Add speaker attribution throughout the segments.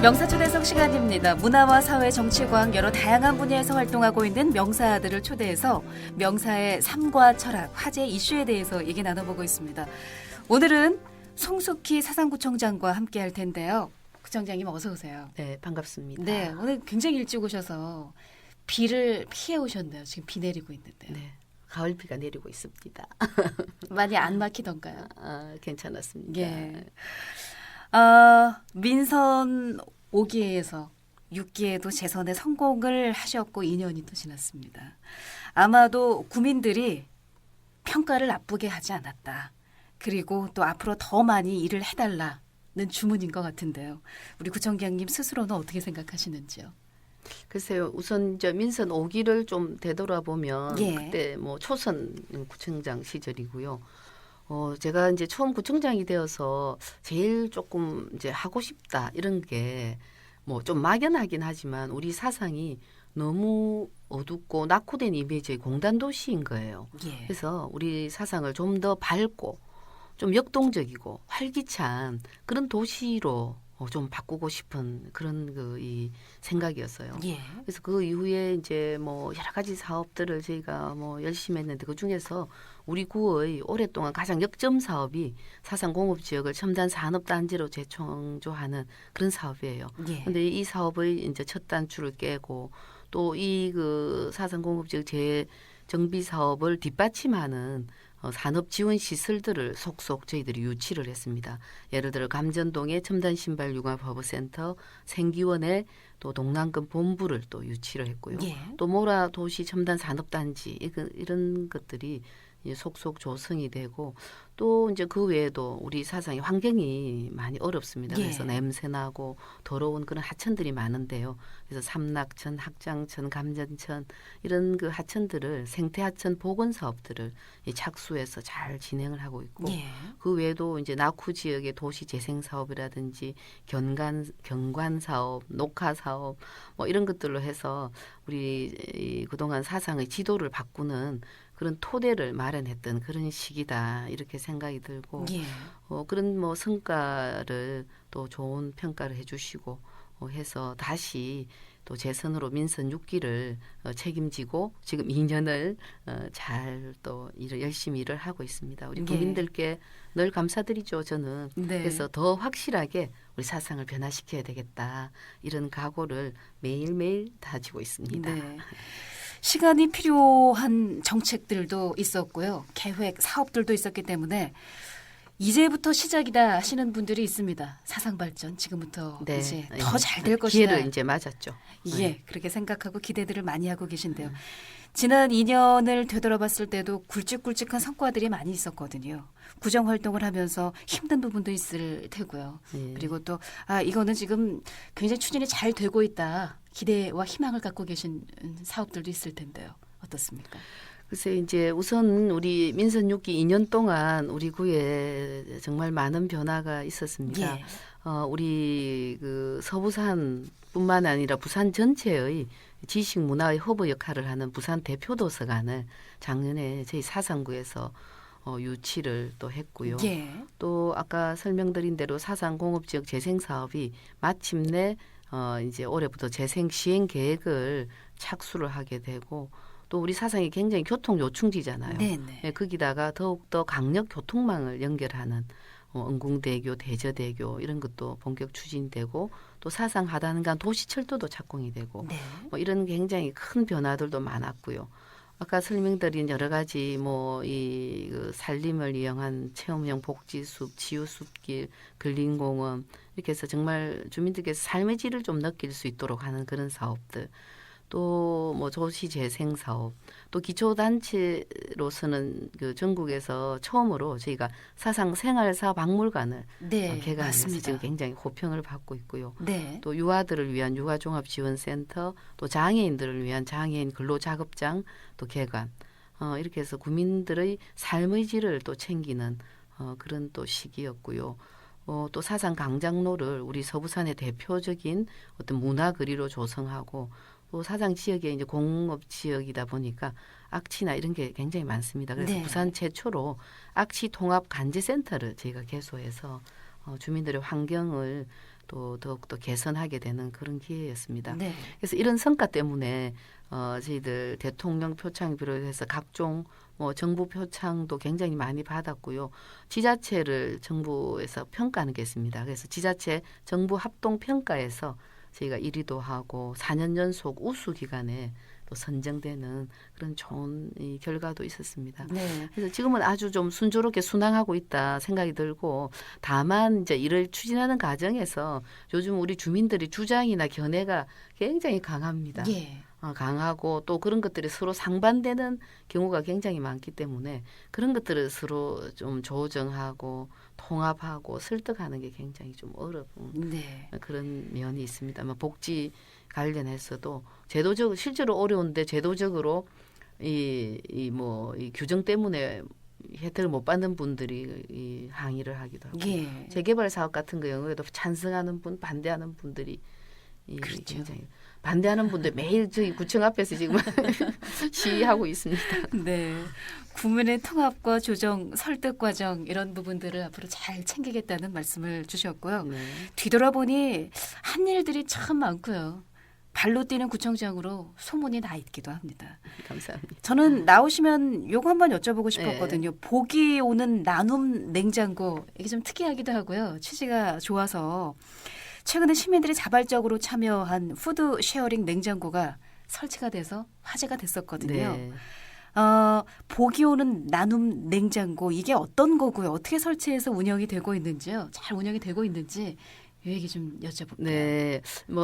Speaker 1: 명사초대석 시간입니다. 문화와 사회, 정치과학 여러 다양한 분야에서 활동하고 있는 명사들을 초대해서 명사의 삶과 철학, 화제 이슈에 대해서 얘기 나눠보고 있습니다. 오늘은 송숙희 사상구청장과 함께 할 텐데요. 구청장님 어서 오세요.
Speaker 2: 네, 반갑습니다.
Speaker 1: 네, 오늘 굉장히 일찍 오셔서 비를 피해 오셨네요. 지금 비 내리고 있는데요.
Speaker 2: 네, 가을 비가 내리고 있습니다.
Speaker 1: 많이 안 막히던가요?
Speaker 2: 괜찮았습니다.
Speaker 1: 예. 민선 5기에서 6기에도 재선에 성공을 하셨고 2년이 또 지났습니다. 아마도 구민들이 평가를 나쁘게 하지 않았다. 그리고 또 앞으로 더 많이 일을 해달라는 주문인 것 같은데요. 우리 구청장님 스스로는 어떻게 생각하시는지요?
Speaker 2: 글쎄요, 우선 저 민선 5기를 좀 되돌아보면
Speaker 1: 예.
Speaker 2: 그때 뭐 초선 구청장 시절이고요. 제가 이제 처음 구청장이 되어서 제일 조금 이제 하고 싶다 이런 게 뭐 좀 막연하긴 하지만 우리 사상이 너무 어둡고 낙후된 이미지의 공단 도시인 거예요.
Speaker 1: 예.
Speaker 2: 그래서 우리 사상을 좀 더 밝고 좀 역동적이고 활기찬 그런 도시로 좀 바꾸고 싶은 그런 이 생각이었어요.
Speaker 1: 예.
Speaker 2: 그래서 그 이후에 이제 뭐 여러 가지 사업들을 저희가 뭐 열심히 했는데 그 중에서 우리 구의 오랫동안 가장 역점 사업이 사상공업지역을 첨단 산업단지로 재창조하는 그런 사업이에요.
Speaker 1: 예.
Speaker 2: 근데 이 사업의 이제 첫 단추를 깨고 또 이 그 사상공업지역 재정비 사업을 뒷받침하는 산업 지원 시설들을 속속 저희들이 유치를 했습니다. 예를 들어 감전동의 첨단 신발 융합 허브센터, 생기원의 또 동남권 본부를 또 유치를 했고요.
Speaker 1: 예.
Speaker 2: 또 모라 도시 첨단 산업단지 이런 것들이 이제 속속 조성이 되고 또 이제 그 외에도 우리 사상의 환경이 많이 어렵습니다.
Speaker 1: 예.
Speaker 2: 그래서 냄새나고 더러운 그런 하천들이 많은데요. 그래서 삼락천, 학장천, 감전천 이런 그 하천들을 생태하천 복원 사업들을 착수해서 잘 진행을 하고 있고
Speaker 1: 예.
Speaker 2: 그 외에도 이제 낙후 지역의 도시 재생 사업이라든지 경관 사업, 녹화 사업 뭐 이런 것들로 해서 우리 그동안 사상의 지도를 바꾸는 그런 토대를 마련했던 그런 시기다 이렇게 생각이 들고
Speaker 1: 예.
Speaker 2: 그런 뭐 성과를 또 좋은 평가를 해주시고 해서 다시 또 재선으로 민선 6기를 책임지고 지금 2년을 잘 또 열심히 일을 하고 있습니다. 우리
Speaker 1: 예.
Speaker 2: 국민들께 늘 감사드리죠. 저는
Speaker 1: 네.
Speaker 2: 그래서 더 확실하게 우리 사상을 변화시켜야 되겠다 이런 각오를 매일매일 다지고 있습니다.
Speaker 1: 네. 시간이 필요한 정책들도 있었고요. 계획, 사업들도 있었기 때문에 이제부터 시작이다 하시는 분들이 있습니다. 사상 발전 지금부터
Speaker 2: 네.
Speaker 1: 이제 더 잘 될 것이다.
Speaker 2: 기회를 이제 맞았죠.
Speaker 1: 예, 그렇게 생각하고 기대들을 많이 하고 계신데요. 지난 2년을 되돌아봤을 때도 굵직굵직한 성과들이 많이 있었거든요. 구정 활동을 하면서 힘든 부분도 있을 테고요.
Speaker 2: 예.
Speaker 1: 그리고 또 이거는 지금 굉장히 추진이 잘 되고 있다. 기대와 희망을 갖고 계신 사업들도 있을 텐데요. 어떻습니까?
Speaker 2: 글쎄 이제 우선 우리 민선 6기 2년 동안 우리 구에 정말 많은 변화가 있었습니다.
Speaker 1: 예.
Speaker 2: 우리 그 서부산뿐만 아니라 부산 전체의 지식 문화의 허브 역할을 하는 부산 대표 도서관을 작년에 저희 사상구에서 유치를 또 했고요.
Speaker 1: 예.
Speaker 2: 또 아까 설명드린 대로 사상공업지역 재생 사업이 마침내 이제 올해부터 재생 시행 계획을 착수를 하게 되고 또 우리 사상이 굉장히 교통 요충지잖아요.
Speaker 1: 네네.
Speaker 2: 네, 거기다가 더욱더 강력 교통망을 연결하는 은궁대교, 대저대교 이런 것도 본격 추진되고 또 사상 하단간 도시철도도 착공이 되고
Speaker 1: 네.
Speaker 2: 뭐 이런 굉장히 큰 변화들도 많았고요. 아까 설명드린 여러 가지 그 산림을 이용한 체험형 복지숲, 치유숲길, 근린공원 이렇게 해서 정말 주민들께서 삶의 질을 좀 느낄 수 있도록 하는 그런 사업들. 또 뭐 도시 재생 사업, 또 기초단체로서는 그 전국에서 처음으로 저희가 사상 생활사 박물관을
Speaker 1: 네,
Speaker 2: 개관해서
Speaker 1: 맞습니다.
Speaker 2: 지금 굉장히 호평을 받고 있고요.
Speaker 1: 네.
Speaker 2: 또 유아들을 위한 유아종합지원센터, 또 장애인들을 위한 장애인 근로작업장 또 개관. 이렇게 해서 구민들의 삶의 질을 또 챙기는 그런 또 시기였고요. 또 사상 강장로를 우리 서부산의 대표적인 어떤 문화거리로 조성하고 또 사상 지역에 이제 공업 지역이다 보니까 악취나 이런 게 굉장히 많습니다. 그래서
Speaker 1: 네.
Speaker 2: 부산 최초로 악취 통합 간제센터를 저희가 개소해서 주민들의 환경을 또 더욱더 개선하게 되는 그런 기회였습니다.
Speaker 1: 네.
Speaker 2: 그래서 이런 성과 때문에 저희들 대통령 표창 비롯해서 각종 뭐 정부 표창도 굉장히 많이 받았고요. 지자체를 정부에서 평가하는 게 있습니다. 그래서 지자체 정부 합동 평가에서 저희가 1위도 하고 4년 연속 우수 기관에 또 선정되는 그런 좋은 이 결과도 있었습니다.
Speaker 1: 네.
Speaker 2: 그래서 지금은 아주 좀 순조롭게 순항하고 있다 생각이 들고, 다만 이제 이를 추진하는 과정에서 요즘 우리 주민들이 주장이나 견해가 굉장히 강합니다.
Speaker 1: 예.
Speaker 2: 강하고 또 그런 것들이 서로 상반되는 경우가 굉장히 많기 때문에 그런 것들을 서로 좀 조정하고 통합하고 설득하는 게 굉장히 좀 어려운
Speaker 1: 네.
Speaker 2: 그런 면이 있습니다. 복지 관련해서도 제도적 실제로 어려운데 제도적으로 이 규정 때문에 혜택을 못 받는 분들이 이 항의를 하기도 하고,
Speaker 1: 예.
Speaker 2: 재개발 사업 같은 경우에도 찬성하는 분, 반대하는 분들이
Speaker 1: 그렇죠.
Speaker 2: 굉장히 반대하는 분들 매일 저희 구청 앞에서 지금 시위하고 있습니다.
Speaker 1: 네. 국민의 통합과 조정, 설득 과정 이런 부분들을 앞으로 잘 챙기겠다는 말씀을 주셨고요.
Speaker 2: 네.
Speaker 1: 뒤돌아보니 한 일들이 참 많고요. 발로 뛰는 구청장으로 소문이 나 있기도 합니다.
Speaker 2: 감사합니다.
Speaker 1: 저는 나오시면 요거 한번 여쭤보고 싶었거든요. 복이 오는 나눔 냉장고, 이게 좀 특이하기도 하고요. 취지가 좋아서 최근에 시민들이 자발적으로 참여한 푸드 쉐어링 냉장고가 설치가 돼서 화제가 됐었거든요.
Speaker 2: 네.
Speaker 1: 복이 오는 나눔 냉장고, 이게 어떤 거고요? 어떻게 설치해서 운영이 되고 있는지요? 잘 운영이 되고 있는지 이 얘기 좀 여쭤볼게요.
Speaker 2: 네,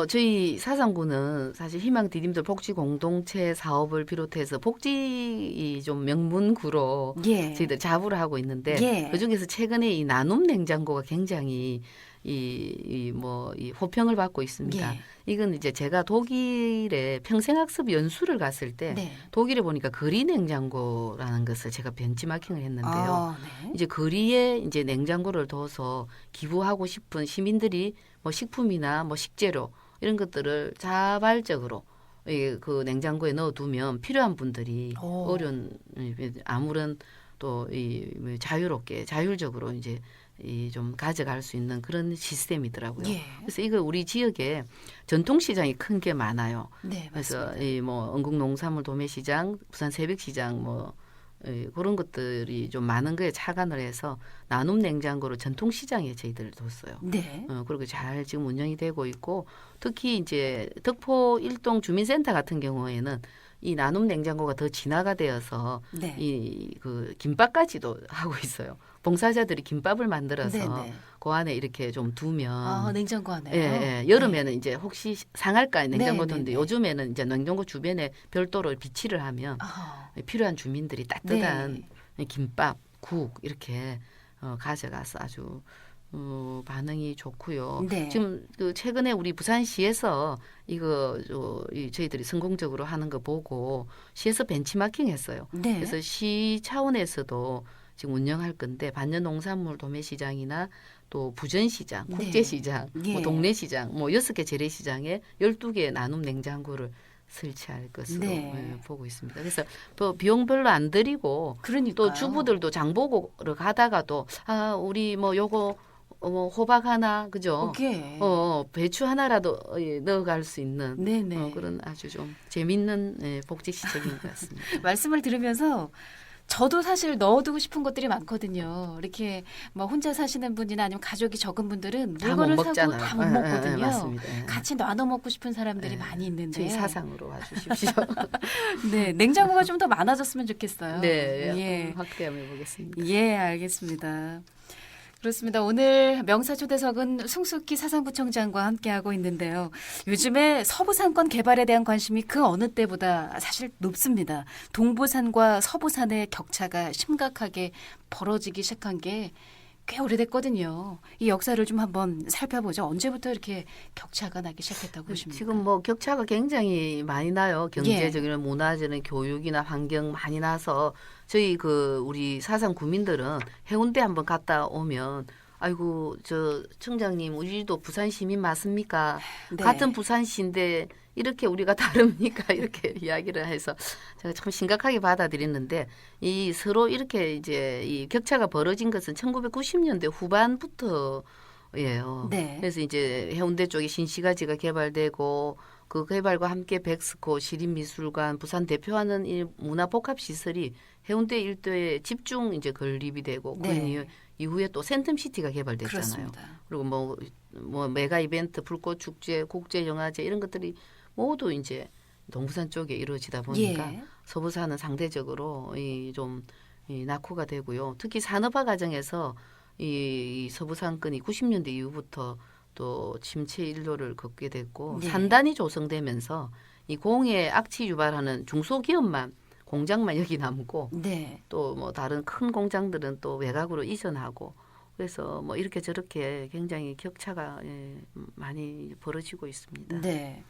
Speaker 2: 저희 사상구는 사실 희망 디딤돌 복지 공동체 사업을 비롯해서 복지 좀 명문구로
Speaker 1: 예.
Speaker 2: 저희들 자부를 하고 있는데,
Speaker 1: 예.
Speaker 2: 그 중에서 최근에 이 나눔 냉장고가 굉장히 이 호평을 받고 있습니다.
Speaker 1: 예.
Speaker 2: 이건 이제 제가 독일에 평생학습 연수를 갔을 때
Speaker 1: 네.
Speaker 2: 독일에 보니까 거리 냉장고라는 것을 제가 벤치마킹을 했는데요.
Speaker 1: 아, 네.
Speaker 2: 이제 거리에 이제 냉장고를 둬서 기부하고 싶은 시민들이 식품이나 식재료 이런 것들을 자발적으로 그 냉장고에 넣어두면 필요한 분들이
Speaker 1: 오.
Speaker 2: 어려운 아무런 또 자유롭게 자율적으로 이제 좀 가져갈 수 있는 그런 시스템이더라고요.
Speaker 1: 예.
Speaker 2: 그래서 이거 우리 지역에 전통시장이 큰 게 많아요.
Speaker 1: 네,
Speaker 2: 그래서
Speaker 1: 맞습니다.
Speaker 2: 응국농산물 도매시장, 부산 새벽시장 그런 것들이 좀 많은 거에 착안을 해서 나눔 냉장고를 전통시장에 저희들 뒀어요.
Speaker 1: 네.
Speaker 2: 그리고 잘 지금 운영이 되고 있고, 특히 이제 덕포 일동 주민센터 같은 경우에는 이 나눔 냉장고가 더 진화가 되어서
Speaker 1: 네.
Speaker 2: 그 김밥까지도 하고 있어요. 봉사자들이 김밥을 만들어서
Speaker 1: 네네.
Speaker 2: 그 안에 이렇게 좀 두면
Speaker 1: 냉장고 안에요?
Speaker 2: 예, 여름에는 이제 혹시 상할까 냉장고
Speaker 1: 네,
Speaker 2: 두는데
Speaker 1: 네, 네.
Speaker 2: 요즘에는 이제 냉장고 주변에 별도로 비치를 하면 필요한 주민들이 따뜻한 김밥, 국 이렇게 가져가서 아주 반응이 좋고요.
Speaker 1: 네.
Speaker 2: 지금 그 최근에 우리 부산시에서 이거 저희들이 성공적으로 하는 거 보고 시에서 벤치마킹했어요.
Speaker 1: 네.
Speaker 2: 그래서 시 차원에서도 지금 운영할 건데, 반년 농산물 도매시장이나 또 부전시장,
Speaker 1: 네.
Speaker 2: 국제시장,
Speaker 1: 예.
Speaker 2: 동네시장, 6개 재래시장에 12개의 나눔 냉장고를 설치할 것으로
Speaker 1: 네.
Speaker 2: 보고 있습니다. 그래서 또 비용별로 안 들이고,
Speaker 1: 그러니까요.
Speaker 2: 또 주부들도 장 보고 가다가도 우리 요거 호박 하나, 그죠?
Speaker 1: 오케이.
Speaker 2: 배추 하나라도 넣어갈 수 있는
Speaker 1: 네네.
Speaker 2: 그런 아주 좀 재밌는 복지 시책인 것 같습니다.
Speaker 1: 말씀을 들으면서 저도 사실 넣어두고 싶은 것들이 많거든요. 이렇게 혼자 사시는 분이나 아니면 가족이 적은 분들은
Speaker 2: 다 못
Speaker 1: 물건을 사고
Speaker 2: 먹잖아요.
Speaker 1: 다 못 먹거든요.
Speaker 2: 맞습니다.
Speaker 1: 같이 나눠 먹고 싶은 사람들이 많이 있는데.
Speaker 2: 저희 사상으로 와주십시오.
Speaker 1: 네, 냉장고가 좀 더 많아졌으면 좋겠어요.
Speaker 2: 네,
Speaker 1: 예.
Speaker 2: 확대 한번 해보겠습니다.
Speaker 1: 예, 알겠습니다. 그렇습니다. 오늘 명사초대석은 송숙희 사상부총장과 함께하고 있는데요. 요즘에 서부산권 개발에 대한 관심이 그 어느 때보다 사실 높습니다. 동부산과 서부산의 격차가 심각하게 벌어지기 시작한 게 꽤 오래됐거든요. 이 역사를 좀 한번 살펴보죠. 언제부터 이렇게 격차가 나기 시작했다고 보십니까?
Speaker 2: 지금 격차가 굉장히 많이 나요. 경제적이나 문화적인 교육이나 환경 많이 나서 저희 우리 사상 구민들은 해운대 한번 갔다 오면 아이고 저 청장님 우리도 부산 시민 맞습니까?
Speaker 1: 네.
Speaker 2: 같은 부산시인데 이렇게 우리가 다릅니까? 이렇게 이야기를 해서 제가 참 심각하게 받아들였는데, 이 서로 이렇게 이제 이 격차가 벌어진 것은 1990년대 후반부터 예요.
Speaker 1: 네.
Speaker 2: 그래서 이제 해운대 쪽에 신시가지가 개발되고 그 개발과 함께 백스코, 시립미술관, 부산 대표하는 이 문화복합시설이 해운대 일대에 집중 이제 건립이 되고 그
Speaker 1: 네.
Speaker 2: 이후에 또 센텀시티가 개발됐잖아요.
Speaker 1: 그렇습니다.
Speaker 2: 그리고 뭐 메가 이벤트, 불꽃 축제, 국제 영화제 이런 것들이 모두 이제 동부산 쪽에 이루어지다 보니까
Speaker 1: 예.
Speaker 2: 서부산은 상대적으로 좀 낙후가 되고요. 특히 산업화 과정에서 이 서부산권이 90년대 이후부터 또 침체 일로를 걷게 됐고
Speaker 1: 네.
Speaker 2: 산단이 조성되면서 이 공해 악취 유발하는 중소기업만 공장만 여기 남고
Speaker 1: 네.
Speaker 2: 또 뭐 다른 큰 공장들은 또 외곽으로 이전하고 그래서 뭐 이렇게 저렇게 굉장히 격차가 많이 벌어지고 있습니다.
Speaker 1: 네.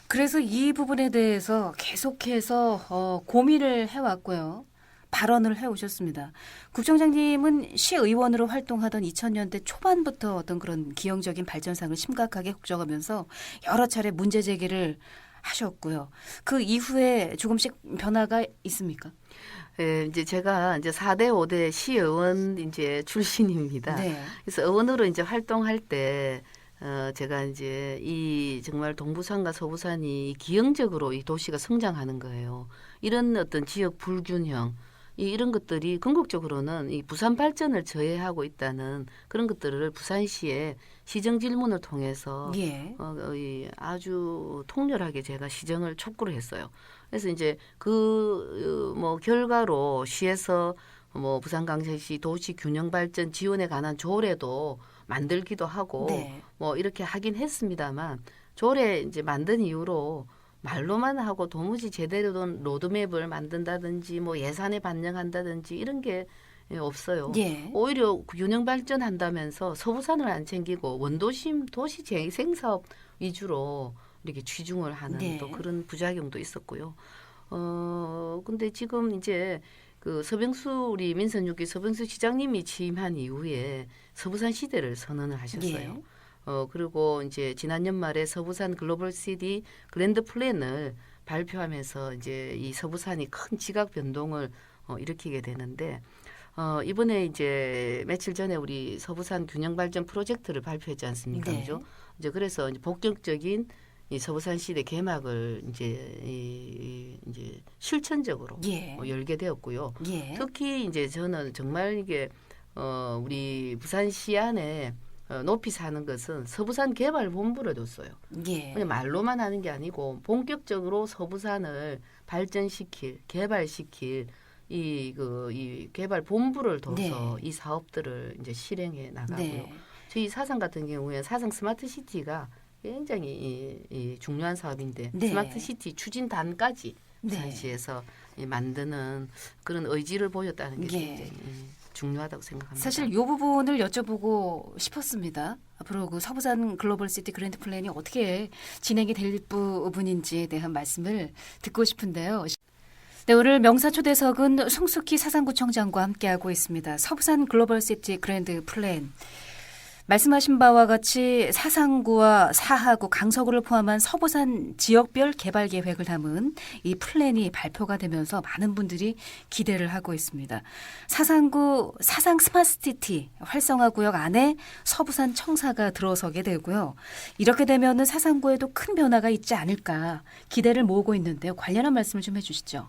Speaker 1: 그래서 이 부분에 대해서 계속해서 고민을 해왔고요. 발언을 해오셨습니다. 국정장님은 시의원으로 활동하던 2000년대 초반부터 어떤 그런 기형적인 발전상을 심각하게 걱정하면서 여러 차례 문제 제기를 하셨고요. 그 이후에 조금씩 변화가 있습니까?
Speaker 2: 예, 이제 제가 이제 4대 5대 시의원 이제 출신입니다.
Speaker 1: 네.
Speaker 2: 그래서 의원으로 이제 활동할 때 제가 이제 이 정말 동부산과 서부산이 기형적으로 이 도시가 성장하는 거예요. 이런 어떤 지역 불균형 이런 것들이 궁극적으로는 이 부산 발전을 저해하고 있다는 그런 것들을 부산시에 시정 질문을 통해서
Speaker 1: 예.
Speaker 2: 아주 통렬하게 제가 시정을 촉구를 했어요. 그래서 이제 그 뭐 결과로 시에서 뭐 부산광역시 도시균형발전 지원에 관한 조례도 만들기도 하고
Speaker 1: 네.
Speaker 2: 뭐 이렇게 하긴 했습니다만 조례 이제 만든 이후로 말로만 하고 도무지 제대로 된 로드맵을 만든다든지 뭐 예산에 반영한다든지 이런 게 없어요.
Speaker 1: 예.
Speaker 2: 오히려 균형 발전한다면서 서부산을 안 챙기고 원도심 도시 재생 사업 위주로 이렇게 치중을 하는
Speaker 1: 네.
Speaker 2: 또 그런 부작용도 있었고요. 근데 지금 이제 그 서병수 우리 민선 6기 서병수 시장님이 취임한 이후에 서부산 시대를 선언을 하셨어요.
Speaker 1: 예.
Speaker 2: 그리고 이제 지난 연말에 서부산 글로벌 시티 그랜드 플랜을 발표하면서 이제 이 서부산이 큰 지각 변동을 일으키게 되는데 이번에 이제 며칠 전에 우리 서부산 균형 발전 프로젝트를 발표했지 않습니까?
Speaker 1: 네.
Speaker 2: 그죠? 이제 그래서 이제 본격적인 이 서부산 시대 개막을 이제 이제 실천적으로
Speaker 1: 예.
Speaker 2: 열게 되었고요.
Speaker 1: 예.
Speaker 2: 특히 이제 저는 정말 이게 우리 부산시 안에 높이 사는 것은 서부산 개발본부를 뒀어요.
Speaker 1: 예.
Speaker 2: 그냥 말로만 하는 게 아니고 본격적으로 서부산을 발전시킬, 개발시킬 이 개발 본부를 둬서
Speaker 1: 네.
Speaker 2: 이 사업들을 이제 실행해 나가고요.
Speaker 1: 네.
Speaker 2: 저희 사상 같은 경우에 사상 스마트 시티가 굉장히 이 중요한 사업인데
Speaker 1: 네.
Speaker 2: 스마트 시티 추진단까지
Speaker 1: 네.
Speaker 2: 부산시에서 만드는 그런 의지를 보였다는 게
Speaker 1: 예.
Speaker 2: 굉장히 중요하다고 생각합니다.
Speaker 1: 사실 이 부분을 여쭤보고 싶었습니다. 앞으로 그 서부산 글로벌시티 그랜드 플랜이 어떻게 진행이 될 부분인지에 대한 말씀을 듣고 싶은데요. 네, 오늘 명사 초대석은 송숙희 사상구청장과 함께하고 있습니다. 서부산 글로벌시티 그랜드 플랜. 말씀하신 바와 같이 사상구와 사하구, 강서구를 포함한 서부산 지역별 개발 계획을 담은 이 플랜이 발표가 되면서 많은 분들이 기대를 하고 있습니다. 사상구 사상 스마트시티 활성화 구역 안에 서부산 청사가 들어서게 되고요. 이렇게 되면은 사상구에도 큰 변화가 있지 않을까 기대를 모으고 있는데요. 관련한 말씀을 좀 해주시죠.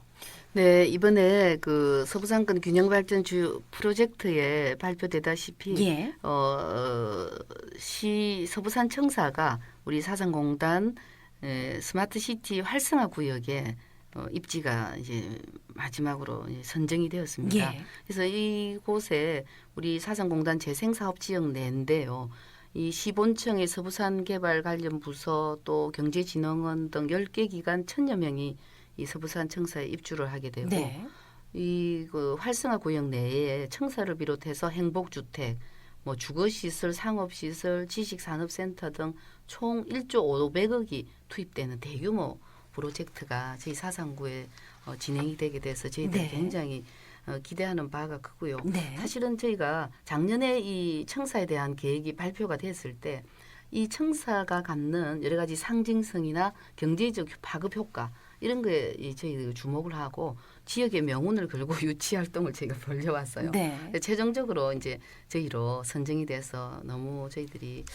Speaker 2: 네, 이번에 그 서부산권 균형발전 주 프로젝트에 발표되다시피
Speaker 1: 예.
Speaker 2: 시 서부산 청사가 우리 사상공단 스마트시티 활성화 구역에 입지가 이제 마지막으로 선정이 되었습니다.
Speaker 1: 예.
Speaker 2: 그래서 이곳에 우리 사상공단 재생사업지역 내인데요. 이 시본청의 서부산 개발 관련 부서 또 경제진흥원 등 10개 기관 1,000여 명이 이 서부산 청사에 입주를 하게 되고
Speaker 1: 네.
Speaker 2: 이 그 활성화 구역 내에 청사를 비롯해서 행복주택, 뭐 주거시설, 상업시설, 지식산업센터 등 총 1조 500억이 투입되는 대규모 프로젝트가 저희 사상구에 진행이 되게 돼서 저희들이
Speaker 1: 네.
Speaker 2: 굉장히 기대하는 바가 크고요.
Speaker 1: 네.
Speaker 2: 사실은 저희가 작년에 이 청사에 대한 계획이 발표가 됐을 때 이 청사가 갖는 여러 가지 상징성이나 경제적 파급 효과 이런 거에 저희 주목을 하고 지역의 명운을 걸고 유치 활동을 저희가 벌려왔어요.
Speaker 1: 네.
Speaker 2: 근데 최종적으로 이제 저희로 선정이 돼서 너무 저희들이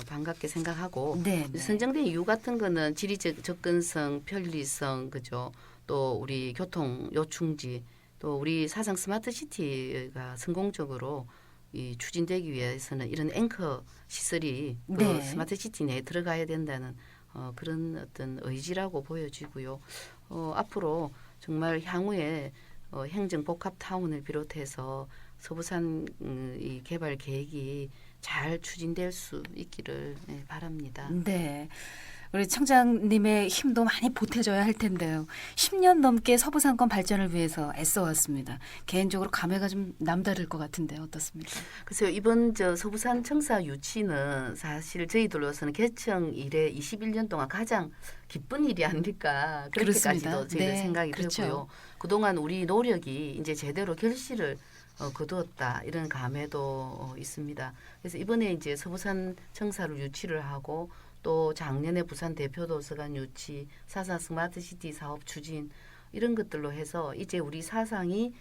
Speaker 2: 반갑게 생각하고
Speaker 1: 네. 네.
Speaker 2: 선정된 이유 같은 거는 지리적 접근성, 편리성, 그죠? 또 우리 교통 요충지, 또 우리 사상 스마트 시티가 성공적으로 이 추진되기 위해서는 이런 앵커 시설이 그
Speaker 1: 네.
Speaker 2: 스마트 시티 내에 들어가야 된다는 그런 어떤 의지라고 보여지고요. 앞으로 정말 향후에 행정 복합 타운을 비롯해서 서부산 이 개발 계획이 잘 추진될 수 있기를 바랍니다.
Speaker 1: 네. 우리 청장님의 힘도 많이 보태져야 할 텐데요. 10년 넘게 서부상권 발전을 위해서 애써왔습니다. 개인적으로 감회가 좀 남다를 것 같은데 어떻습니까?
Speaker 2: 글쎄요, 이번 서부산 청사 유치는 사실 저희들로서는 개청 이래 21년 동안 가장 기쁜 일이 아닐까 그렇게까지도
Speaker 1: 그렇습니다.
Speaker 2: 저희들
Speaker 1: 네,
Speaker 2: 생각이
Speaker 1: 그렇죠.
Speaker 2: 들고요. 그동안 우리 노력이 이제 제대로 결실을 거두었다 이런 감회도 있습니다. 그래서 이번에 이제 서부산 청사를 유치를 하고 또 작년에 부산 대표도서관 유치, 사상 스마트시티 사업 추진 이런 것들로 해서 이제 우리 사상이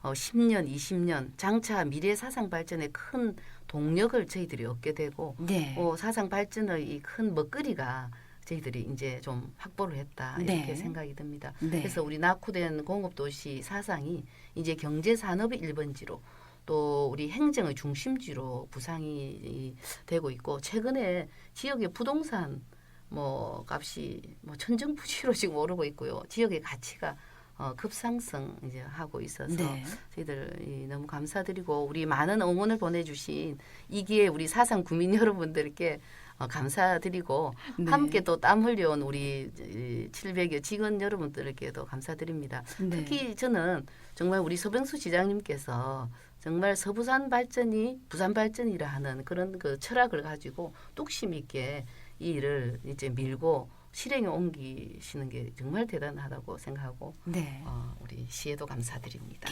Speaker 2: 10년, 20년 장차 미래 사상 발전에 큰 동력을 저희들이 얻게 되고
Speaker 1: 네.
Speaker 2: 사상 발전의 이 큰 먹거리가 저희들이 이제 좀 확보를 했다 이렇게
Speaker 1: 네.
Speaker 2: 생각이 듭니다.
Speaker 1: 네.
Speaker 2: 그래서 우리 낙후된 공업도시 사상이 이제 경제산업의 1번지로 또 우리 행정의 중심지로 부상이 되고 있고 최근에 지역의 부동산 값이 천정부지로 지금 오르고 있고요. 지역의 가치가 급상승 이제 하고 있어서
Speaker 1: 네.
Speaker 2: 저희들 너무 감사드리고 우리 많은 응원을 보내주신 이 기회에 우리 사상 구민 여러분들께 감사드리고
Speaker 1: 네.
Speaker 2: 함께 또 땀 흘려온 우리 700여 직원 여러분들께도 감사드립니다.
Speaker 1: 네.
Speaker 2: 특히 저는 정말 우리 서병수 지장님께서 정말 서부산 발전이 부산 발전이라 하는 그런 그 철학을 가지고 뚝심 있게 이 일을 이제 밀고 실행에 옮기시는 게 정말 대단하다고 생각하고
Speaker 1: 네.
Speaker 2: 우리 시에도 감사드립니다.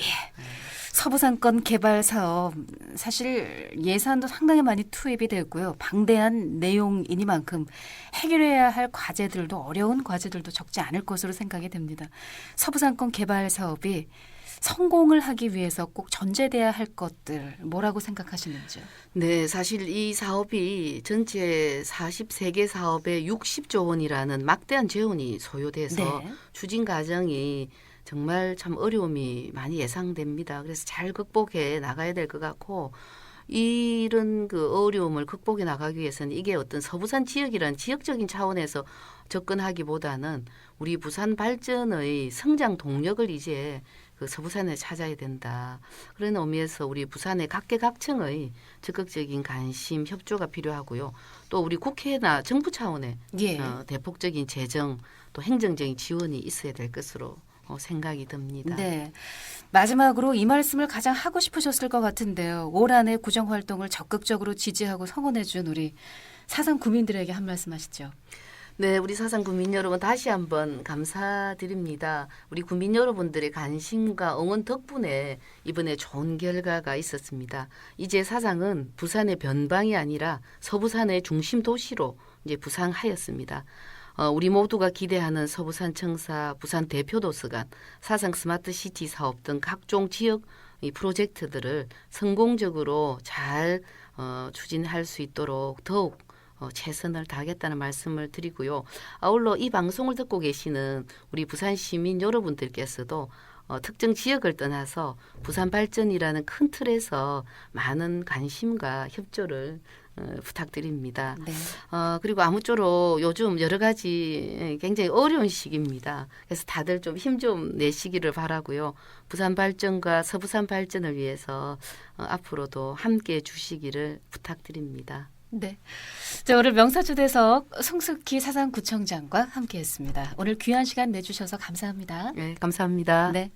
Speaker 1: 서부상권 개발 사업 사실 예산도 상당히 많이 투입이 됐고요. 방대한 내용이니만큼 해결해야 할 과제들도 어려운 과제들도 적지 않을 것으로 생각이 됩니다. 서부상권 개발 사업이 성공을 하기 위해서 꼭 전제돼야 할 것들 뭐라고 생각하시는지요?
Speaker 2: 네, 사실 이 사업이 전체 43개 사업에 60조 원이라는 막대한 재원이 소요돼서
Speaker 1: 네.
Speaker 2: 추진 과정이 정말 참 어려움이 많이 예상됩니다. 그래서 잘 극복해 나가야 될 것 같고 이런 그 어려움을 극복해 나가기 위해서는 이게 어떤 서부산 지역이란 지역적인 차원에서 접근하기보다는 우리 부산 발전의 성장 동력을 이제 그 서부산에 찾아야 된다. 그런 의미에서 우리 부산의 각계각층의 적극적인 관심, 협조가 필요하고요. 또 우리 국회나 정부 차원의
Speaker 1: 예.
Speaker 2: 대폭적인 재정 또 행정적인 지원이 있어야 될 것으로 생각이 듭니다.
Speaker 1: 네. 마지막으로 이 말씀을 가장 하고 싶으셨을 것 같은데요. 올 한해 구정 활동을 적극적으로 지지하고 성원해 준 우리 사상 구민들에게 한 말씀 하시죠.
Speaker 2: 네, 우리 사상 구민 여러분 다시 한번 감사드립니다. 우리 구민 여러분들의 관심과 응원 덕분에 이번에 좋은 결과가 있었습니다. 이제 사상은 부산의 변방이 아니라 서부산의 중심 도시로 이제 부상하였습니다. 우리 모두가 기대하는 서부산 청사, 부산 대표도서관, 사상 스마트 시티 사업 등 각종 지역 이 프로젝트들을 성공적으로 잘 추진할 수 있도록 더욱 최선을 다하겠다는 말씀을 드리고요. 아울러 이 방송을 듣고 계시는 우리 부산 시민 여러분들께서도 특정 지역을 떠나서 부산 발전이라는 큰 틀에서 많은 관심과 협조를 부탁드립니다.
Speaker 1: 네.
Speaker 2: 그리고 아무쪼록 요즘 여러 가지 굉장히 어려운 시기입니다. 그래서 다들 좀 힘 좀 내시기를 바라고요. 부산 발전과 서부산 발전을 위해서 앞으로도 함께해 주시기를 부탁드립니다.
Speaker 1: 네. 자, 오늘 명사초대석 송숙희 사상구청장과 함께했습니다. 오늘 귀한 시간 내주셔서 감사합니다.
Speaker 2: 네, 감사합니다.
Speaker 1: 네.